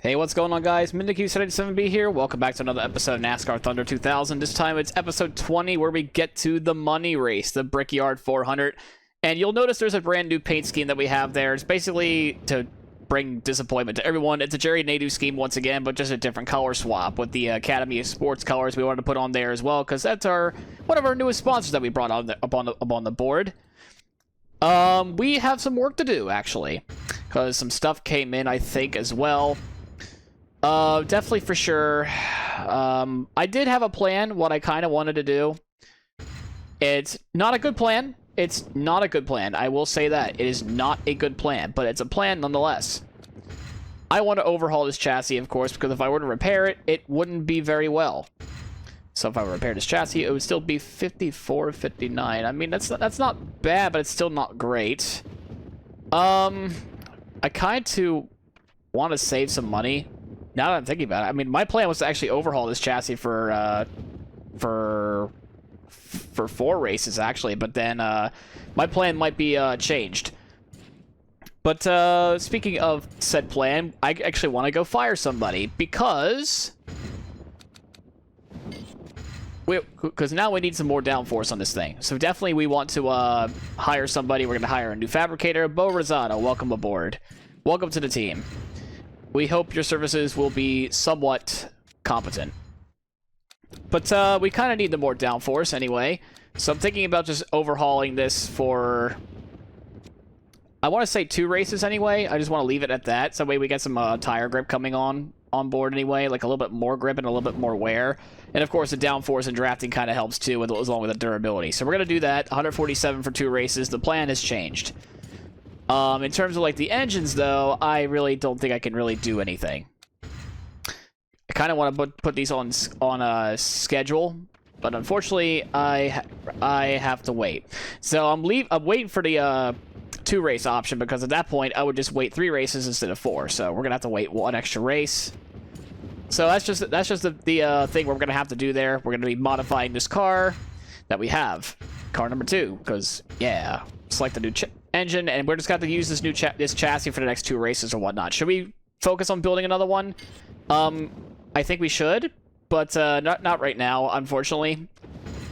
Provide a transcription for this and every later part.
Hey, what's going on, guys? MindyQ77B here. Welcome back to another episode of NASCAR Thunder 2000. This time it's episode 20 where we get to the money race, the Brickyard 400. And you'll notice there's a brand new paint scheme that we have there. It's basically to bring disappointment to everyone. It's a Jerry Nadeau scheme once again, but just a different color swap with the Academy Sports colors we wanted to put on there as well, because that's one of our newest sponsors that we brought on up on the board. We have some work to do, actually, because some stuff came in, I think, as well. Definitely for sure. I did have a plan, what I kind of wanted to do. It's not a good plan. It's not a good plan. I will say that. It is not a good plan, but it's a plan nonetheless. I want to overhaul this chassis, of course, because if I were to repair it, it wouldn't be very well. So if I were to repair this chassis, it would still be 54, 59. I mean, that's not bad, but it's still not great. I kind of want to save some money. Now that I'm thinking about it, I mean, my plan was to actually overhaul this chassis for 4 races, actually, but then my plan might be changed. But speaking of said plan, I actually want to go fire somebody because now we need some more downforce on this thing. So definitely we want to hire somebody. We're going to hire a new fabricator, Bo Rosado. Welcome aboard. Welcome to the team. We hope your services will be somewhat competent. But we kind of need the more downforce anyway. So I'm thinking about just overhauling this for, I want to say 2 races anyway. I just want to leave it at that. So that way we get some tire grip coming on board anyway. Like a little bit more grip and a little bit more wear. And of course the downforce and drafting kind of helps too, along with the durability. So we're going to do that. 147 for 2 races. The plan has changed. In terms of like the engines though, I really don't think I can really do anything. I kind of want to put these on a schedule, but unfortunately I have to wait. So I'm waiting for the 2 race option, because at that point I would just wait 3 races instead of 4. So we're gonna have to wait 1 extra race. So that's just the thing we're gonna have to do there. We're gonna be modifying this car that we have, car number 2, because yeah, select the new engine, and we're just got to use this new chassis for the next 2 races or whatnot. Should we focus on building another one? I think we should, but not right now, unfortunately.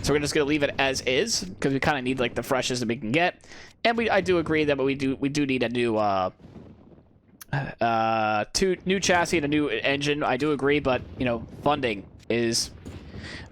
So we're just gonna leave it as is, because we kind of need like the freshest that we can get. And I do agree that we do need a new new chassis and a new engine. I do agree, but you know, funding is.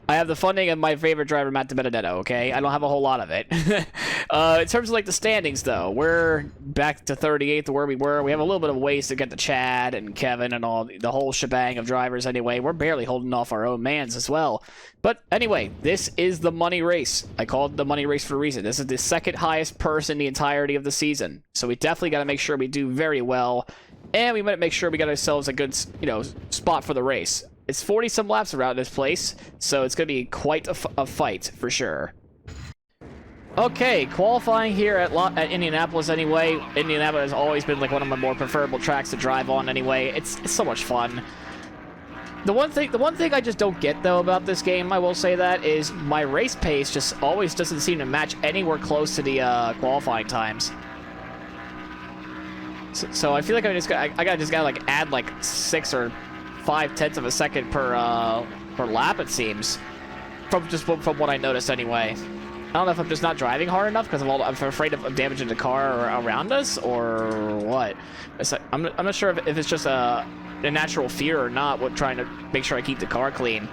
I have the funding of my favorite driver, Matt DiBenedetto, okay? I don't have a whole lot of it. In terms of, like, the standings, though, we're back to 38th to where we were. We have a little bit of ways to get to Chad and Kevin and the whole shebang of drivers anyway. We're barely holding off our own mans as well. But anyway, this is the money race. I call it the money race for a reason. This is the second highest purse in the entirety of the season. So we definitely got to make sure we do very well. And we might make sure we got ourselves a good, you know, spot for the race. It's 40-some laps around this place, so it's going to be quite a fight, for sure. Okay, qualifying here at Indianapolis anyway. Indianapolis has always been like one of my more preferable tracks to drive on anyway. It's so much fun. The one thing I just don't get, though, about this game, I will say that, is my race pace just always doesn't seem to match anywhere close to the qualifying times. So I feel like I just gotta like add like 6 or 5/10 of a second per lap, it seems, from what I noticed anyway. I don't know if I'm just not driving hard enough because I'm afraid of damaging the car around us, or what. I'm not sure if it's just a natural fear or not. Trying to make sure I keep the car clean.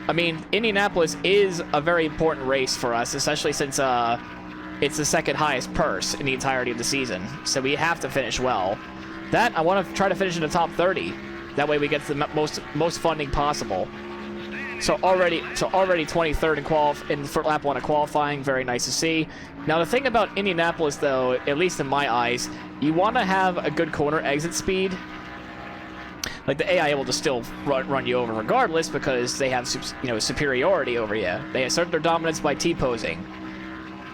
I mean, Indianapolis is a very important race for us, especially since it's the second highest purse in the entirety of the season. So we have to finish well. That I want to try to finish in the top 30. That way we get the most funding possible. So already 23rd in for lap 1 of qualifying. Very nice to see. Now the thing about Indianapolis, though, at least in my eyes, you want to have a good corner exit speed. Like the AI will just still run you over regardless, because they have superiority over you. They assert their dominance by T-posing.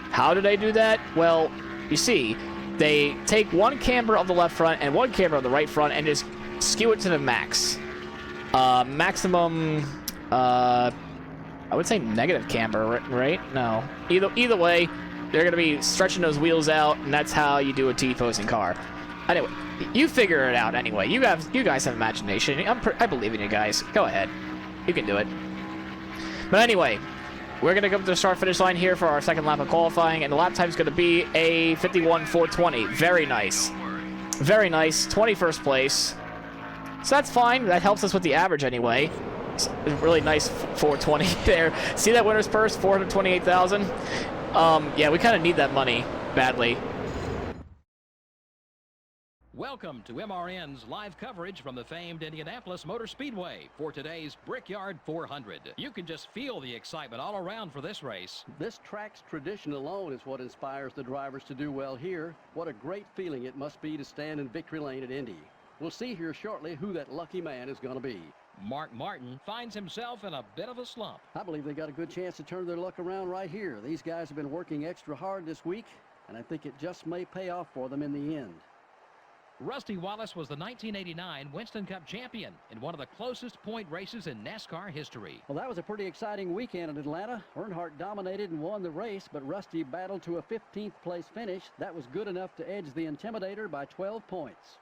How do they do that? Well, you see, they take 1 camber on the left front and 1 camber on the right front and just skew it to the max. Maximum, I would say negative camber, right? No. Either way, they're going to be stretching those wheels out, and that's how you do a T-posing car. Anyway, you figure it out anyway. You guys have imagination. I believe in you guys. Go ahead. You can do it. But anyway, we're going to go to the start-finish line here for our second lap of qualifying, and the lap time is going to be a 51.420. Very nice. Very nice. 21st place. So that's fine. That helps us with the average anyway. It's really nice 420 there. See that winner's purse? 428,000. Yeah, we kind of need that money badly. Welcome to MRN's live coverage from the famed Indianapolis Motor Speedway for today's Brickyard 400. You can just feel the excitement all around for this race. This track's tradition alone is what inspires the drivers to do well here. What a great feeling it must be to stand in victory lane at Indy. We'll see here shortly who that lucky man is going to be. Mark Martin finds himself in a bit of a slump. I believe they got a good chance to turn their luck around right here. These guys have been working extra hard this week, and I think it just may pay off for them in the end. Rusty Wallace was the 1989 Winston Cup champion in one of the closest point races in NASCAR history. Well, that was a pretty exciting weekend in Atlanta. Earnhardt dominated and won the race, but Rusty battled to a 15th place finish. That was good enough to edge the Intimidator by 12 points.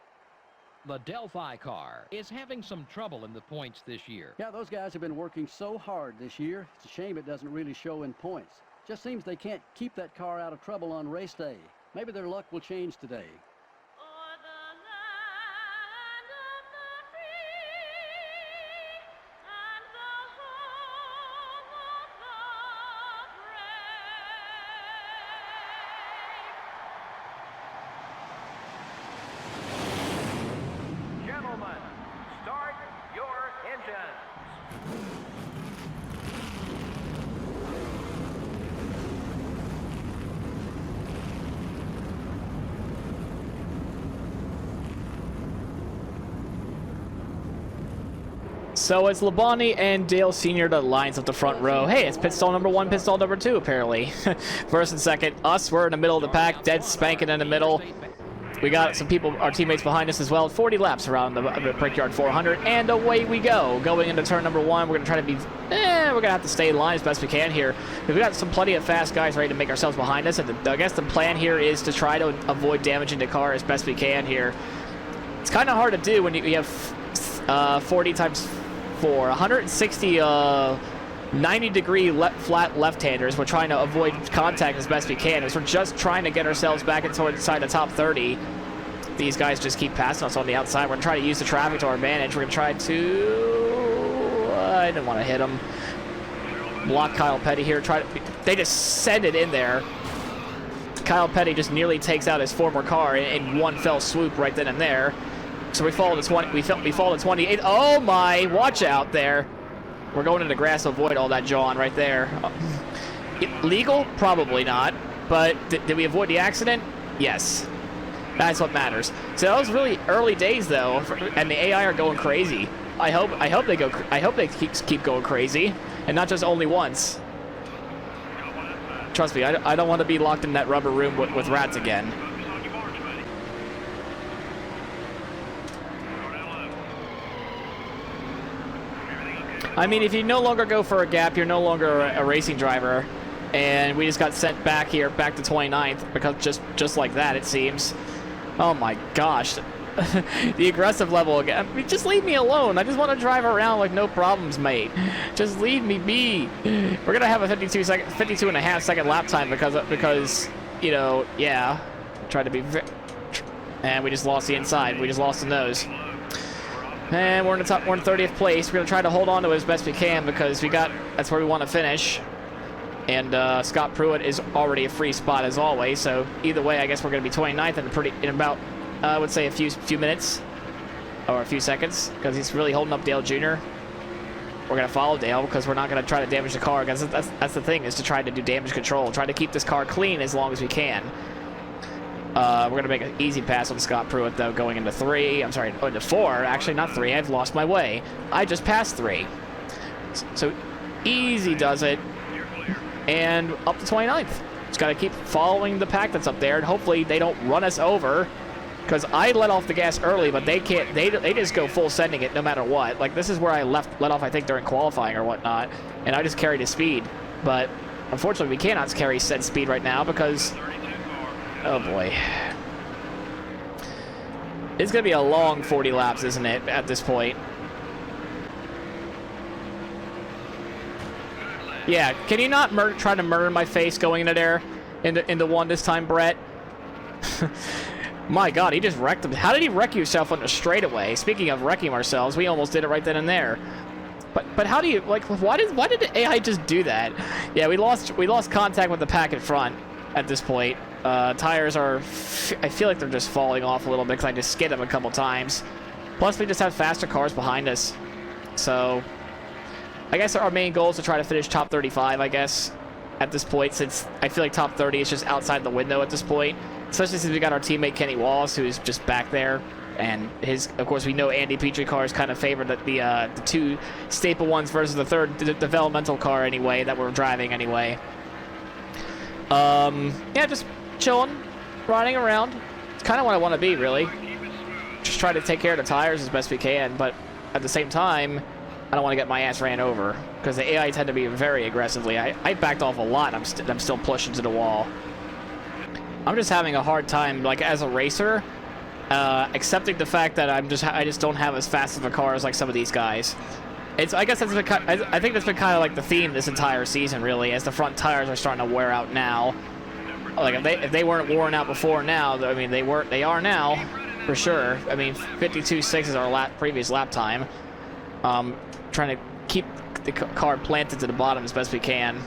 The Delphi car is having some trouble in the points this year. Yeah, those guys have been working so hard this year. It's a shame it doesn't really show in points. Just seems they can't keep that car out of trouble on race day. Maybe their luck will change today. Start your engines. So it's Labonte and Dale Sr. that lines up the front row. Hey, it's pit stall number 1, pit stall number 2, apparently. First and second. Us, we're in the middle of the pack, dead spanking in the middle. We got some people, our teammates behind us as well. 40 laps around the Brickyard 400, and away we go. Going into turn number 1, we're going to try to be, we're going to have to stay in line as best we can here. We've got plenty of fast guys ready to make ourselves behind us, and I guess the plan here is to try to avoid damaging the car as best we can here. It's kind of hard to do when you have 40 times 4, 160 90-degree flat left-handers. We're trying to avoid contact as best we can, as we're just trying to get ourselves back inside the top 30. These guys just keep passing us on the outside. We're going to try to use the traffic to our advantage. We're going to try to... I didn't want to hit him. Block Kyle Petty here. They just send it in there. Kyle Petty just nearly takes out his former car in one fell swoop right then and there. So we fall to 20. We fall to 28. Oh my! Watch out there. We're going into grass to avoid all that jawing right there. Legal? Probably not. But did we avoid the accident? Yes. That's what matters. So that was really early days though, and the AI are going crazy. I hope they keep going crazy, and not just only once. Trust me, I don't want to be locked in that rubber room with rats again. I mean, if you no longer go for a gap, you're no longer a racing driver, and we just got sent back here, back to 29th, because just like that, it seems. Oh my gosh. The aggressive level again. I mean, just leave me alone. I just want to drive around like no problems, mate. Just leave me be. We're gonna have a 52 and a half second lap time because you know, yeah, tried to be, and we just lost the inside. We just lost the nose. And we're in 30th place. We're gonna try to hold on to it as best we can because that's where we want to finish. And Scott Pruett is already a free spot as always. So either way, I guess we're gonna be 29th in about I would say a few minutes or a few seconds because he's really holding up Dale Jr. We're gonna follow Dale because we're not gonna try to damage the car because that's the thing, is to try to do damage control, try to keep this car clean as long as we can. We're going to make an easy pass on Scott Pruett, though, going into 3. I'm sorry, into 4. Actually, not 3. I've lost my way. I just passed 3. So, easy does it. And up to 29th. Just got to keep following the pack that's up there, and hopefully they don't run us over. Because I let off the gas early, but they can't. They just go full sending it no matter what. Like, this is where I let off, I think, during qualifying or whatnot. And I just carried his speed. But, unfortunately, we cannot carry said speed right now because... Oh boy. It's going to be a long 40 laps, isn't it, at this point? Yeah, can you not try to murder my face going into there? Into one this time, Brett? My God, he just wrecked him. How did he wreck himself on the straightaway? Speaking of wrecking ourselves, we almost did it right then and there. But how do you, like, why did the AI just do that? Yeah, we lost contact with the pack in front at this point. Tires are, I feel like they're just falling off a little bit because I just skid them a couple times. Plus, we just have faster cars behind us. So, I guess our main goal is to try to finish top 35, I guess, at this point, since I feel like top 30 is just outside the window at this point. Especially since we got our teammate Kenny Wallace, who's just back there. And of course, we know Andy Petrie cars kind of favored the two staple ones versus the third developmental car anyway, that we're driving anyway. Yeah, just chilling, riding around. It's kind of what I want to be, really. Just try to take care of the tires as best we can, but at the same time, I don't want to get my ass ran over, because the AI tend to be very aggressively. I backed off a lot. I'm still pushing to the wall. I'm just having a hard time, like, as a racer, accepting the fact that I just don't have as fast of a car as like some of these guys. I guess that's I think that's been kind of like the theme this entire season, really, as the front tires are starting to wear out now. Like if they weren't worn out before now, I mean they are now, for sure. I mean 52.6 is our previous lap time. Trying to keep the car planted to the bottom as best we can.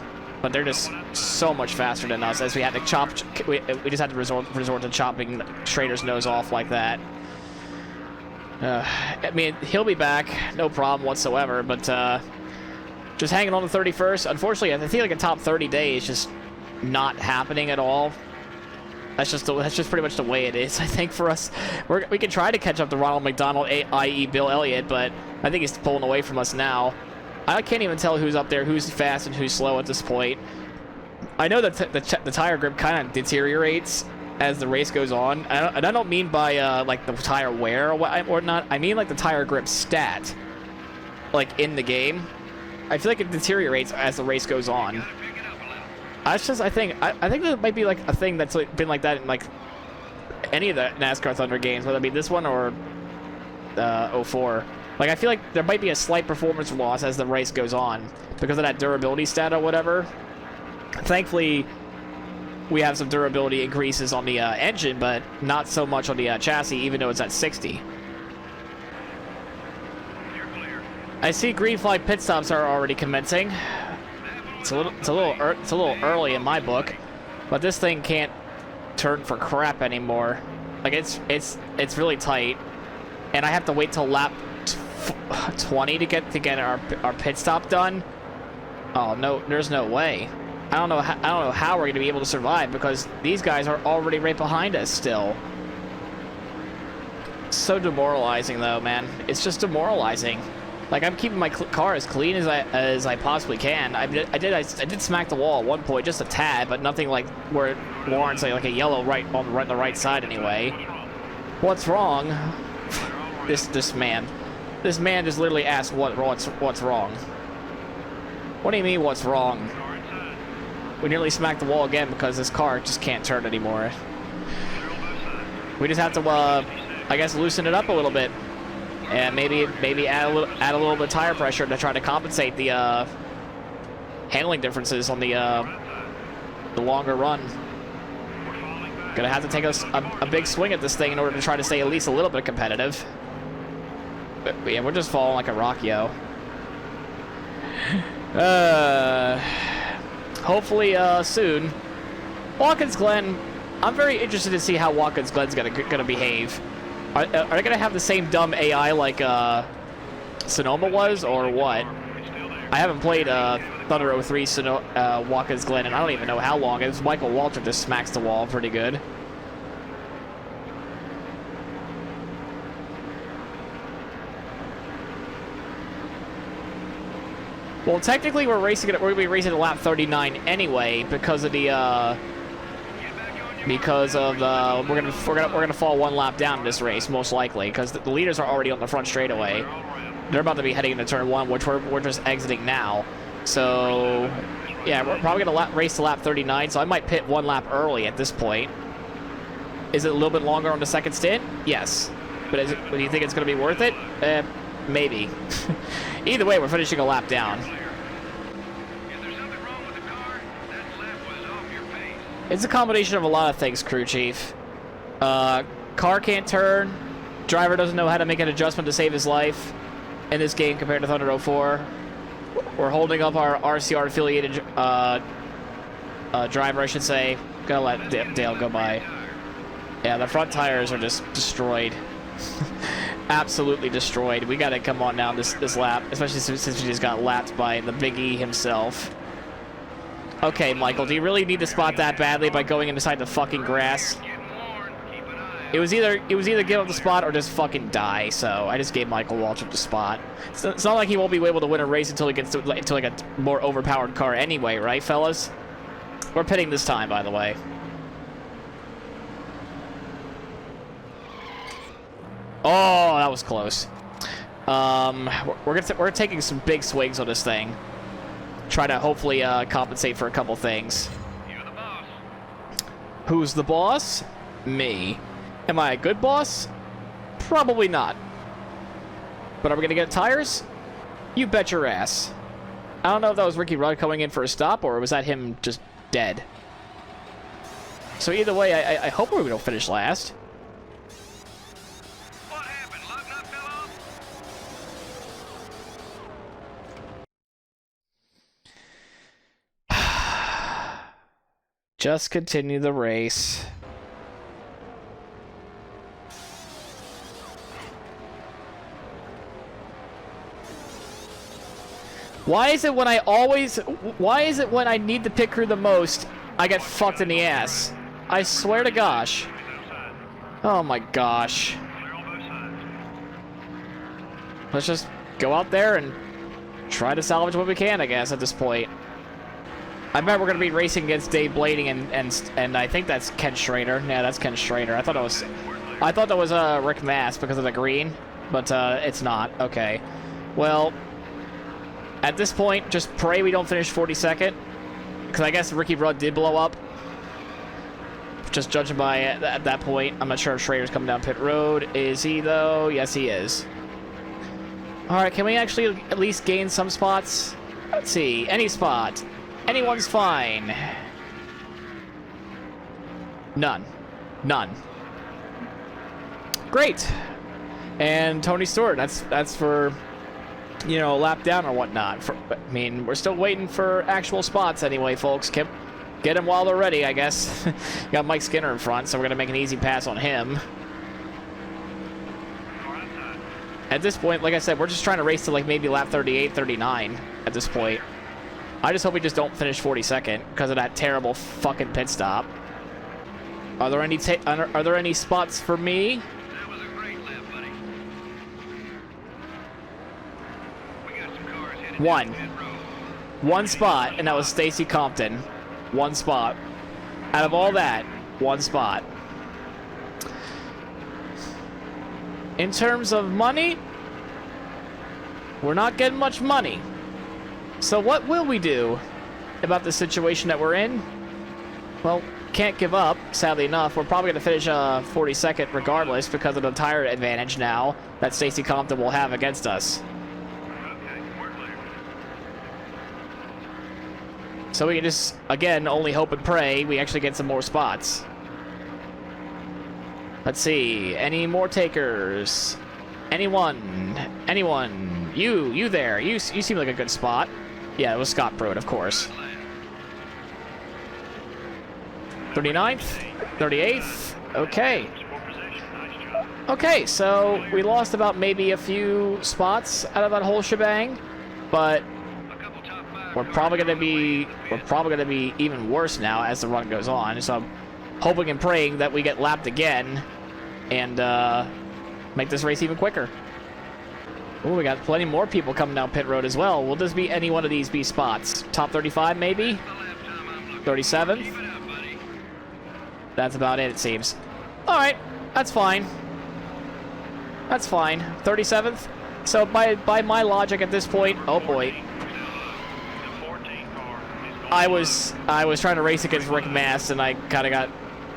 But they're just so much faster than us, as we had to chop. We just had to resort to chopping Schrader's nose off like that. I mean, he'll be back, no problem whatsoever. But just hanging on to 31st. Unfortunately, I feel like a top 30 day is just not happening at all. That's just pretty much the way it is. I think for us, we can try to catch up to Ronald McDonald, i.e. Bill Elliott, but I think he's pulling away from us now. I can't even tell who's up there, who's fast and who's slow at this point. I know that the tire grip kind of deteriorates as the race goes on. And I don't mean by like the tire wear or not. I mean like the tire grip stat, like in the game. I feel like it deteriorates as the race goes on. I think that might be like a thing that's been like that in like any of the NASCAR Thunder games, whether it be this one or 04. Like, I feel like there might be a slight performance loss as the race goes on because of that durability stat or whatever. Thankfully, we have some durability increases on the engine, but not so much on the chassis, even though it's at 60. I see green flag pit stops are already commencing. It's a little early in my book, but this thing can't turn for crap anymore. Like it's really tight, and I have to wait till lap 20 to get our pit stop done. Oh no, there's no way. I don't know how we're gonna be able to survive because these guys are already right behind us still. So demoralizing though, man. It's just demoralizing. Like, I'm keeping my car as clean as I possibly can. I did smack the wall at one point, just a tad, but nothing like where it warrants like a yellow on the right side anyway. What's wrong? This man just literally asked what's wrong. What do you mean what's wrong? We nearly smacked the wall again because this car just can't turn anymore. We just have to I guess loosen it up a little bit. And maybe add a little bit of tire pressure to try to compensate the handling differences on the longer run. Gonna have to take a big swing at this thing in order to try to stay at least a little bit competitive. But yeah, we're just falling like a rock, yo. Hopefully soon. Watkins Glen. I'm very interested to see how Watkins Glen's gonna behave. Are they going to have the same dumb AI like Sonoma was, or what? I haven't played Thunder 03 Watkins Glen, and I don't even know how long. It was Michael Walter just smacks the wall pretty good. Well, technically we're going to be racing at lap 39 anyway because of the we're gonna fall one lap down in this race most likely because the leaders are already on the front straightaway. They're about to be heading into turn one, which we're just exiting now. So yeah, we're probably gonna race to lap 39. So I might pit one lap early at this point. Is it a little bit longer on the second stint? Yes. But do you think it's going to be worth it? Maybe. Either way, we're finishing a lap down. It's a combination of a lot of things, crew chief. Car can't turn. Driver doesn't know how to make an adjustment to save his life in this game compared to Thunder 04. We're holding up our RCR affiliated driver, I should say. Gotta let Dale go by. Yeah, the front tires are just destroyed. Absolutely destroyed. We gotta come on now this lap, especially since we just got lapped by the Big E himself. Okay, Michael, do you really need to spot that badly by going inside the fucking grass? It was either give up the spot or just fucking die. So I just gave Michael Waltrip the spot. It's not like he won't be able to win a race until he gets to like a more overpowered car anyway, right, fellas? We're pitting this time, by the way. Oh, that was close. We're taking some big swings on this thing. Try to hopefully compensate for a couple things. You're the boss. Who's the boss? Me. Am I a good boss? Probably not. But are we gonna get tires? You bet your ass. I don't know if that was Ricky Rudd coming in for a stop or was that him just dead. So either way, I hope we don't finish last. What happened? Lug nut fell off? Just continue the race. Why is it when I need the pit crew the most, I get fucked in the ass? I swear to gosh. Oh my gosh. Let's just go out there and try to salvage what we can, I guess, at this point. I bet we're gonna be racing against Dave Blading and I think that's Ken Schrader. Yeah, that's Ken Schrader. I thought that was Rick Mass because of the green, but it's not. Okay. Well, at this point, just pray we don't finish 42nd, because I guess Ricky Rudd did blow up. Just judging by at that point, I'm not sure if Schrader's coming down pit road. Is he though? Yes, he is. All right, can we actually at least gain some spots? Let's see. Any spot. Anyone's fine. None. None. Great. And Tony Stewart, that's for, you know, a lap down or whatnot. I mean, we're still waiting for actual spots anyway, folks. Get them while they're ready, I guess. Got Mike Skinner in front, so we're going to make an easy pass on him. At this point, like I said, we're just trying to race to like maybe lap 38, 39 at this point. I just hope we just don't finish 42nd because of that terrible fucking pit stop. Are there any spots for me? That was a great lap, buddy. We got some cars headed One. down pit road. One spot, and that was Stacy Compton. One spot. Out of all that, one spot. In terms of money, we're not getting much money. So what will we do about the situation that we're in? Well, can't give up, sadly enough. We're probably going to finish 42nd regardless because of the tire advantage now that Stacy Compton will have against us. Okay, we're clear. So we can just, again, only hope and pray we actually get some more spots. Let's see. Any more takers? Anyone? Anyone? You there. You seem like a good spot. Yeah, it was Scott Pruett, of course. 39th? 38th? Okay. Okay, so we lost about maybe a few spots out of that whole shebang, but we're probably gonna be even worse now as the run goes on. So I'm hoping and praying that we get lapped again and make this race even quicker. Oh, we got plenty more people coming down pit road as well. Will this be any one of these B spots? Top 35 maybe? 37th? That's about it seems. All right, that's fine. That's fine. 37th. So by my logic at this point, oh boy. I was trying to race against Rick Mass and I kind of got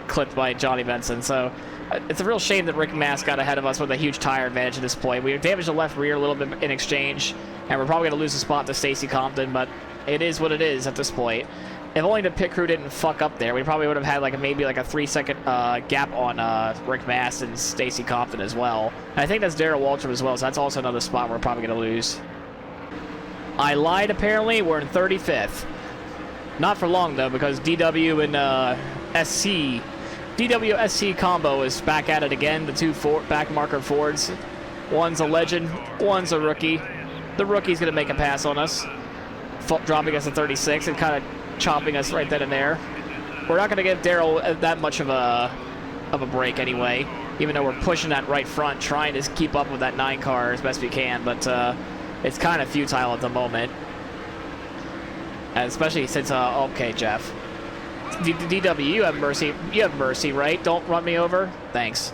clipped by Johnny Benson. So It's a real shame that Rick Mast got ahead of us with a huge tire advantage at this point. We damaged the left rear a little bit in exchange, and we're probably going to lose a spot to Stacey Compton, but it is what it is at this point. If only the pit crew didn't fuck up there, we probably would have had maybe a 3-second gap on Rick Mast and Stacey Compton as well. And I think that's Darrell Waltrip as well, so that's also another spot we're probably going to lose. I lied, apparently. We're in 35th. Not for long, though, because DW and SC. DW-SC combo is back at it again, the two back marker Fords. One's a legend, one's a rookie. The rookie's going to make a pass on us, dropping us to 36 and kind of chopping us right then and there. We're not going to give Darrell that much of a break anyway, even though we're pushing that right front, trying to keep up with that 9 car as best we can, but it's kind of futile at the moment. And especially since, okay, Jeff. DW, you have mercy. You have mercy, right? Don't run me over. Thanks.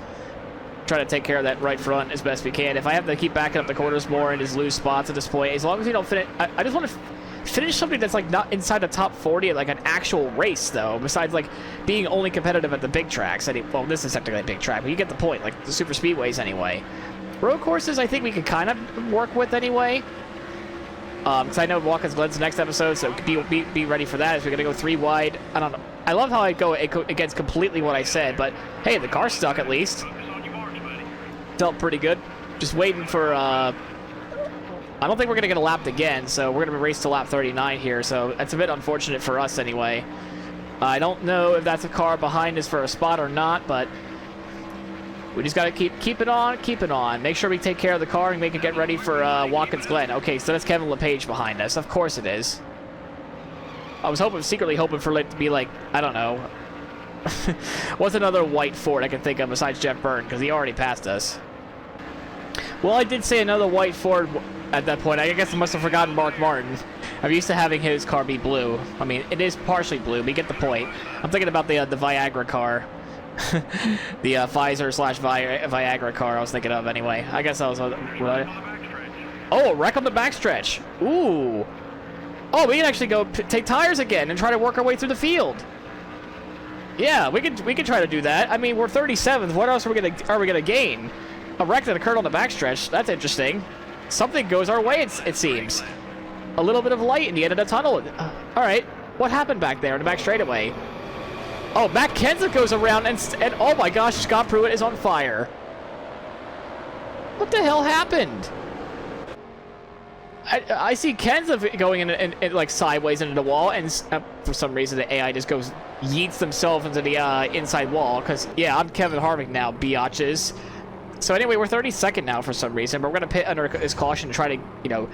Try to take care of that right front as best we can. If I have to keep backing up the corners more and just lose spots at this point, as long as we don't finish, I just want to finish something that's not inside the top 40 at an actual race, though. Besides being only competitive at the big tracks. Well, this is technically a big track, but you get the point. The super speedways anyway. Road courses, I think we could kind of work with anyway. Because I know Watkins Glen's next episode, so be ready for that as we're going to go 3 wide. I don't know. I love how I go against completely what I said, but hey, the car's stuck at least. Felt pretty good. Just waiting for, I don't think we're going to get lapped again, so we're going to race to lap 39 here, so that's a bit unfortunate for us anyway. I don't know if that's a car behind us for a spot or not, but we just got to keep it on. Make sure we take care of the car and make it get ready for Watkins Glen. Okay, so that's Kevin LePage behind us. Of course it is. I was secretly hoping for it to be I don't know. What's another white Ford I can think of besides Jeff Byrne, because he already passed us. Well, I did say another white Ford at that point. I guess I must have forgotten Mark Martin. I'm used to having his car be blue. I mean, it is partially blue, but you get the point. I'm thinking about the Viagra car. The Pfizer/Viagra car I was thinking of anyway. I guess I was... Oh, a wreck on the backstretch. Ooh. Oh, we can actually go take tires again and try to work our way through the field. Yeah, we could try to do that. I mean, we're 37th. What else are we gonna gain? A wreck that occurred on the backstretch. That's interesting. Something goes our way, it seems. A little bit of light in the end of the tunnel. All right. What happened back there in the back straightaway? Oh, Matt Kenseth goes around and oh my gosh, Scott Pruett is on fire. What the hell happened? I see Kenseth going in sideways into the wall, and for some reason the AI just yeets themselves into the inside wall. Because yeah, I'm Kevin Harvick now, biatches. So anyway, we're 32nd now for some reason, but we're gonna pit under his caution to try to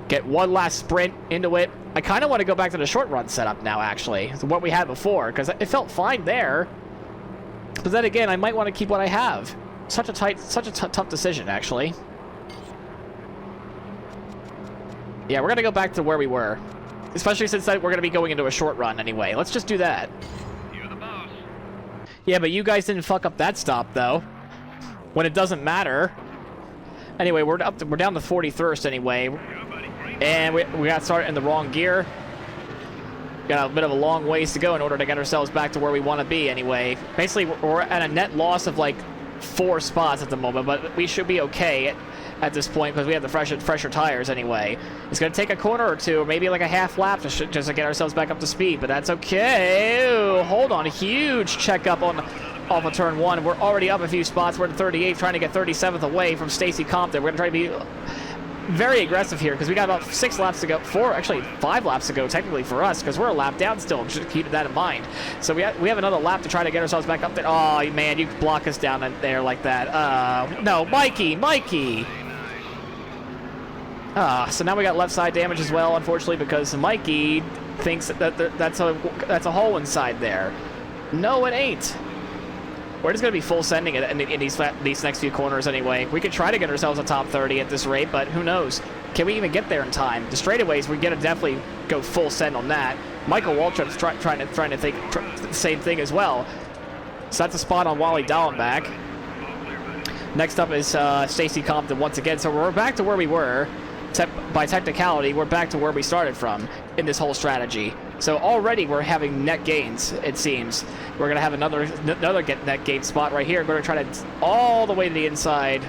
get one last sprint into it. I kind of want to go back to the short run setup now, actually, what we had before, because it felt fine there. But then again, I might want to keep what I have. Such a tough decision, actually. Yeah, we're gonna go back to where we were, especially since we're gonna be going into a short run anyway. Let's just do that. You're the boss. Yeah, but you guys didn't fuck up that stop though. When it doesn't matter. Anyway, we're down to 41st anyway. And we got started in the wrong gear. Got a bit of a long ways to go in order to get ourselves back to where we want to be anyway. Basically, we're at a net loss of 4 spots at the moment, but we should be okay at this point because we have the fresher tires anyway. It's going to take a corner or two, or maybe a half lap just to get ourselves back up to speed, but that's okay. Ooh, hold on, huge checkup off of turn 1. We're already up a few spots. We're at 38, trying to get 37th away from Stacey Compton. We're going to try to be very aggressive here because we got about 6 laps to go. 5 laps to go technically for us because we're a lap down still. Just keep that in mind. So we have another lap to try to get ourselves back up there. Oh man, you block us down there like that. No, Mikey. So now we got left side damage as well, unfortunately, because Mikey thinks that's a hole inside there. No, it ain't. We're just going to be full sending it in these next few corners anyway. We could try to get ourselves a top 30 at this rate, but who knows? Can we even get there in time? The straightaways, we're going to definitely go full send on that. Michael Waltrip's trying to think the same thing as well. So that's a spot on Wally Dallenbach. Next up is Stacey Compton once again. So we're back to where we were. by technicality, we're back to where we started from in this whole strategy. So already we're having net gains, it seems. We're going to have another net gain spot right here. We're going to try to all the way to the inside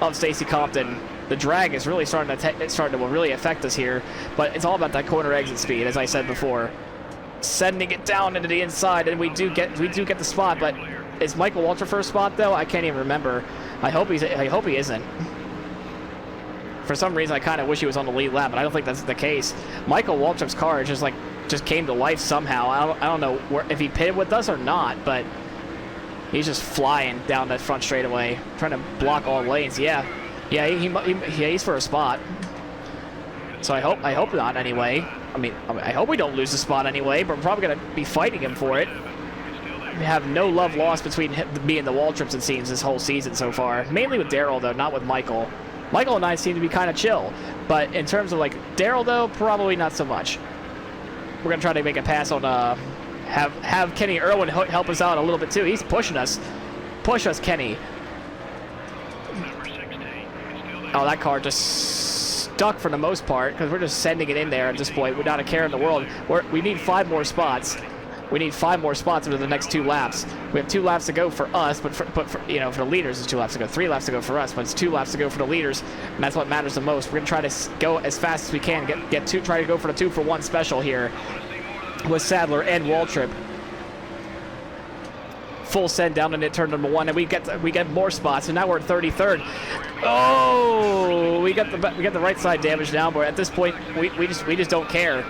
of Stacey Compton. The drag is really starting to really affect us here, but it's all about that corner exit speed, as I said before. Sending it down into the inside, and we do get the spot, but is Michael Waltrip first spot though? I can't even remember. I hope he isn't. For some reason, I kind of wish he was on the lead lap, but I don't think that's the case. Michael Waltrip's car just came to life somehow. I don't know if he pitted with us or not, but he's just flying down that front straightaway, trying to block all lanes. Yeah, he's for a spot. So I hope not anyway. I hope we don't lose the spot anyway, but we're probably gonna be fighting him for it. We have no love lost between me and the Waltrips, it seems, this whole season so far. Mainly with Daryl though, not with Michael. Michael and I seem to be kind of chill, but in terms of like Daryl though, probably not so much. We're gonna try to make a pass on have Kenny Irwin help us out a little bit too. He's pushing us. Push us, Kenny. Oh, that car just stuck for the most part because we're just sending it in there at this point without a care in the world. We need 5 more spots. We need 5 more spots into the next 2 laps. We have 2 laps to go for us, but for the leaders, it's 2 laps to go. 3 laps to go for us, but it's 2 laps to go for the leaders, and that's what matters the most. We're gonna try to go as fast as we can. Try to go for the 2-for-1 special here with Sadler and Waltrip. Full send down into turn number 1, and we get more spots, and now we're at 33rd. Oh, we got the right side damage now, but at this point we just don't care.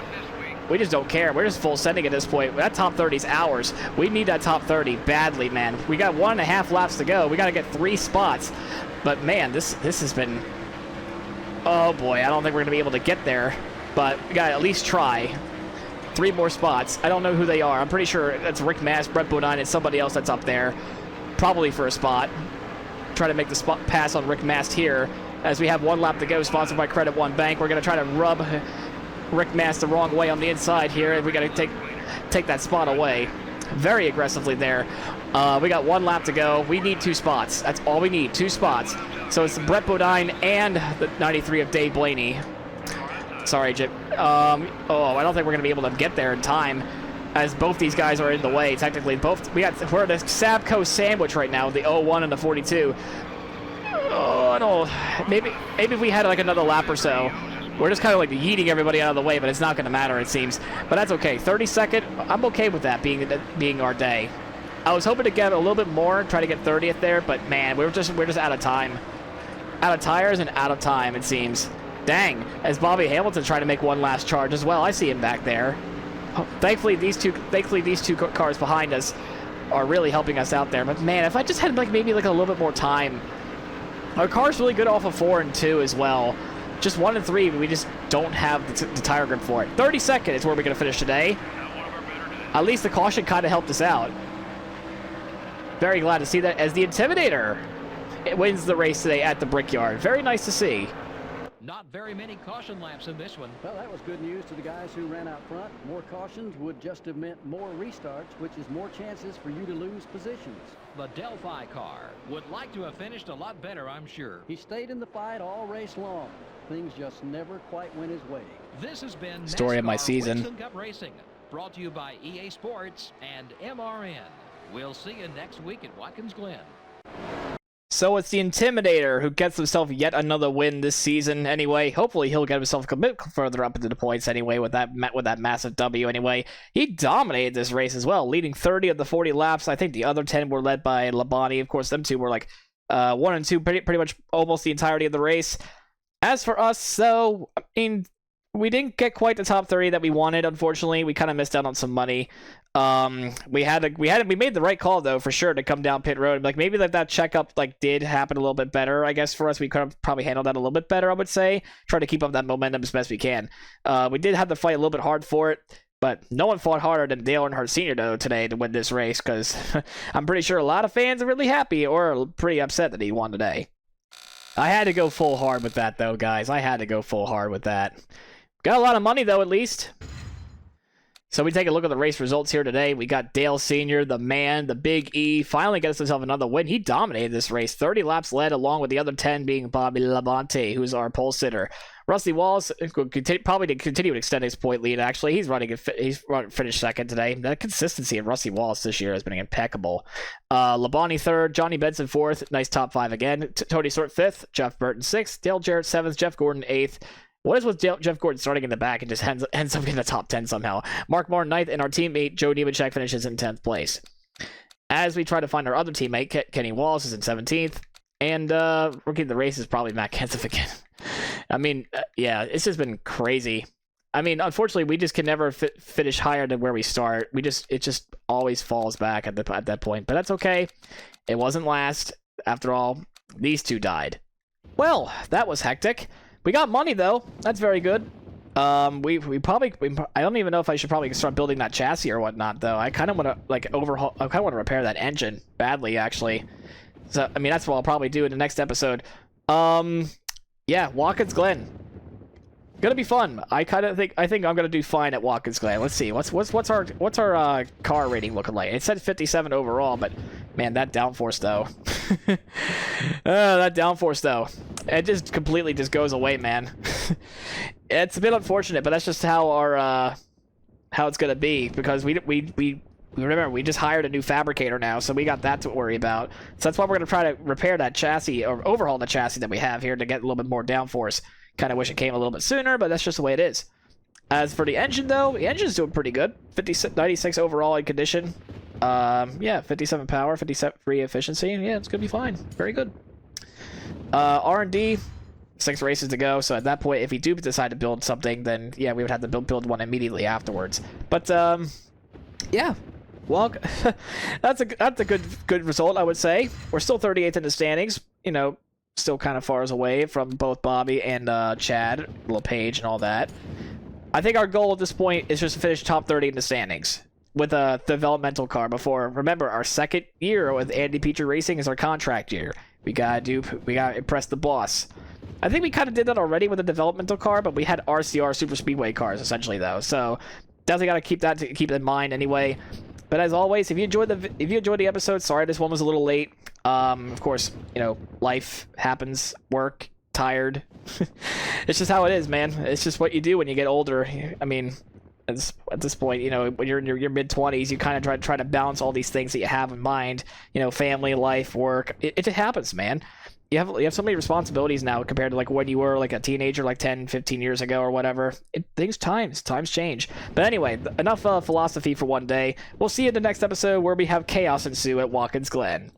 We just don't care. We're just full sending at this point. That top 30 is ours. We need that top 30 badly, man. We got 1.5 laps to go. We got to get 3 spots. But man, this has been. Oh boy, I don't think we're gonna be able to get there. But we gotta at least try. 3 more spots. I don't know who they are. I'm pretty sure it's Rick Mast, Brett Bodine, and somebody else that's up there, probably for a spot. Try to make the spot pass on Rick Mast here, as we have 1 lap to go. Sponsored by Credit One Bank. We're gonna try to rub Rick Mast the wrong way on the inside here, and we got to take that spot away very aggressively there. We got 1 lap to go. We need 2 spots. That's all we need, 2 spots. So it's Brett Bodine and the 93 of Dave Blaney. Sorry, Jim. I don't think we're gonna be able to get there in time, as both these guys are in the way. Technically, we're at a Sabco sandwich right now, the 01 and the 42. Oh, I don't. Maybe if we had like another lap or so. We're just kind of like yeeting everybody out of the way, but it's not going to matter, it seems. But that's okay. 32nd, I'm okay with that being our day. I was hoping to get a little bit more, try to get 30th there, but man, we're just out of time. Out of tires and out of time, it seems. Dang, as Bobby Hamilton's trying to make one last charge as well. I see him back there. Oh, thankfully, these two cars behind us are really helping us out there. But man, if I just had maybe a little bit more time. Our car's really good off of 4 and 2 as well. Just 1 and 3, we just don't have the tire grip for it. 32nd is where we're going to finish today. At least the caution kind of helped us out. Very glad to see that, as the Intimidator wins the race today at the Brickyard. Very nice to see. Not very many caution laps in this one. Well, that was good news to the guys who ran out front. More cautions would just have meant more restarts, which is more chances for you to lose positions. The Delphi car would like to have finished a lot better, I'm sure. He stayed in the fight all race long. Things just never quite went his way. This has been Story of my NASCAR season. Winston Cup Racing, brought to you by EA Sports and MRN. We'll see you next week at Watkins Glen. So it's the Intimidator who gets himself yet another win this season anyway. Hopefully he'll get himself a bit further up into the points anyway with that massive W anyway. He dominated this race as well, leading 30 of the 40 laps. I think the other 10 were led by Labonte. Of course, them two were 1 and 2 pretty much almost the entirety of the race. As for us, so, I mean, we didn't get quite the top 30 that we wanted, unfortunately. We kind of missed out on some money. We made the right call though, for sure, to come down pit road. Maybe that checkup did happen a little bit better. I guess for us, we could have probably handled that a little bit better, I would say. Try to keep up that momentum as best we can. We did have to fight a little bit hard for it, but no one fought harder than Dale Earnhardt Sr. though today to win this race, because I'm pretty sure a lot of fans are really happy or pretty upset that he won today. I had to go full hard with that though, guys. I had to go full hard with that. Got a lot of money though, at least. So we take a look at the race results here today. We got Dale Sr., the man, the Big E, finally gets himself another win. He dominated this race. 30 laps led, along with the other 10 being Bobby Labonte, who's our pole sitter. Rusty Wallace probably to continue to extend his point lead, actually. He's finished second today. The consistency of Rusty Wallace this year has been impeccable. Labonte third, Johnny Benson fourth. Nice top five again. Tony Stewart fifth, Jeff Burton sixth, Dale Jarrett seventh, Jeff Gordon eighth. What is with Jeff Gordon starting in the back and just ends up in the top 10 somehow? Mark Martin ninth, and our teammate Joe Nemechek finishes in 10th place. As we try to find our other teammate, Kenny Wallace is in 17th, and rookie of the race is probably Matt Kenseth again. I mean, yeah, it's just been crazy. I mean, unfortunately, we just can never finish higher than where we start. It just always falls back at that point, but that's okay. It wasn't last. After all, these two died. Well, that was hectic. We got money though. That's very good. We probably I don't even know if I should probably start building that chassis or whatnot though. I kind of want to like overhaul. I kind of want to repair that engine badly actually. So I mean that's what I'll probably do in the next episode. Yeah, Watkins Glen. Gonna be fun. I think I'm gonna do fine at Watkins Glen. Let's see. What's our car rating looking like? It said 57 overall, but man, that downforce though. That downforce though. It just completely just goes away, man. It's a bit unfortunate, but that's just how how it's gonna be because we remember we just hired a new fabricator now, so we got that to worry about. So that's why we're gonna try to repair that chassis or overhaul the chassis that we have here to get a little bit more downforce. Kind of wish it came a little bit sooner, but that's just the way it is. As for the engine, though, the engine's doing pretty good. 96 overall in condition. Yeah, 57 power, 57 free efficiency. Yeah, it's gonna be fine. Very good. R&D, 6 races to go. So at that point, if we do decide to build something, then yeah, we would have to build one immediately afterwards. But yeah. Well, that's a good result, I would say. We're still 38th in the standings. You know, still kind of far away from both Bobby and Chad, LePage, and all that. I think our goal at this point is just to finish top 30 in the standings with a developmental car before. Remember, our second year with Andy Petrie Racing is our contract year. We gotta impress the boss. I think we kind of did that already with a developmental car, but we had RCR Super Speedway cars essentially though. So definitely gotta keep in mind anyway. But as always, if you enjoyed the episode, sorry this one was a little late. Of course, you know, life happens, work, tired. It's just how it is, man. It's just what you do when you get older. I mean, at this point, you know, when you're in your mid-20s, you kind of try to balance all these things that you have in mind. You know, family, life, work. It just happens, man. You have so many responsibilities now compared to like when you were like a teenager like 10, 15 years ago or whatever. Times change. But anyway, enough philosophy for one day. We'll see you in the next episode where we have chaos ensue at Watkins Glen.